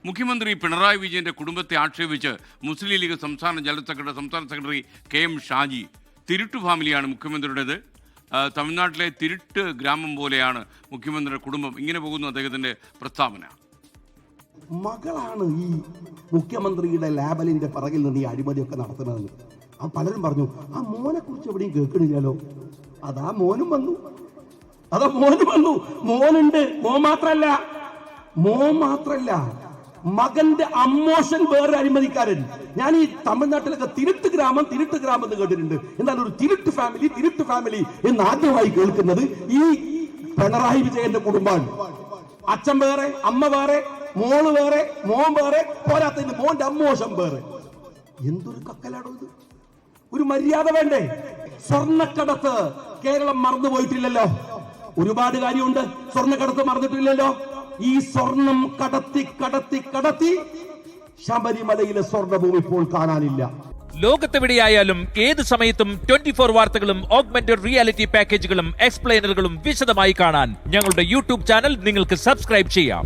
മുഖ്യമന്ത്രി പിണറായി വിജയന്റെ കുടുംബത്തെ ആക്ഷേപിച്ച് മുസ്ലിം ലീഗ് സംസ്ഥാന സെക്രട്ടറി കെ.എം. ഷാജി. തിരുട്ട് ഫാമിലിയാണ് മുഖ്യമന്ത്രിയുടേത്. തമിഴ്നാട്ടിലെ തിരുട്ട് ഗ്രാമം പോലെയാണ് മുഖ്യമന്ത്രിയുടെ കുടുംബം. ഇങ്ങനെ പോകുന്നു അദ്ദേഹത്തിന്റെ പ്രസ്താവന. മകളാണ് ഈ മുഖ്യമന്ത്രിയുടെ ലാബലിന്റെ പിറകിൽ നിന്ന് ഈ അഴിമതിയൊക്കെ നടത്തുന്നതെന്ന് പലരും പറഞ്ഞു. ആ മോനെ കുറിച്ച് എവിടെയും കേൾക്കണില്ലല്ലോ. അതാ മോനും വന്നു. മോനുണ്ട്. മോൻ മാത്രല്ല മകന്റെ അമ്മോഷൻ വേറെ അഴിമതിക്കാരൻ. ഞാൻ ഈ തമിഴ്നാട്ടിലൊക്കെ തിരുട്ട് ഗ്രാമം എന്ന് കേട്ടിട്ടുണ്ട്. എന്നാൽ ഒരു തിരുട്ട് ഫാമിലി എന്ന് ആദ്യമായി കേൾക്കുന്നത് ഈ പിണറായി വിജയന്റെ കുടുംബമാണ്. അച്ഛൻ വേറെ, അമ്മ വേറെ, മോള് വേറെ, മോൻ വേറെ, പോരാത്തതിന് മോന്റെ അമ്മോശം വേറെ. എന്തൊരു കക്കലാണോ ഇത്? ഒരു മര്യാദ വേണ്ടേ? സ്വർണ്ണക്കടത്ത് കേരളം മറന്നുപോയിട്ടില്ലല്ലോ. ഒരുപാട് കാര്യമുണ്ട്. സ്വർണ്ണക്കടത്ത് മറന്നിട്ടില്ലല്ലോ. ഈ സ്വർണം കടത്തി ശബരിമലയിലെ സ്വർണ്ണഭൂമി ഇപ്പോൾ കാണാനില്ല. ലോകത്തെവിടെയായാലും ഏത് സമയത്തും 24 വാർത്തകളും ഓഗ്മെന്റഡ് റിയാലിറ്റി പാക്കേജുകളും എക്സ്പ്ലെയിനറുകളും വിശദമായി കാണാൻ ഞങ്ങളുടെ യൂട്യൂബ് ചാനൽ നിങ്ങൾക്ക് സബ്സ്ക്രൈബ് ചെയ്യാം.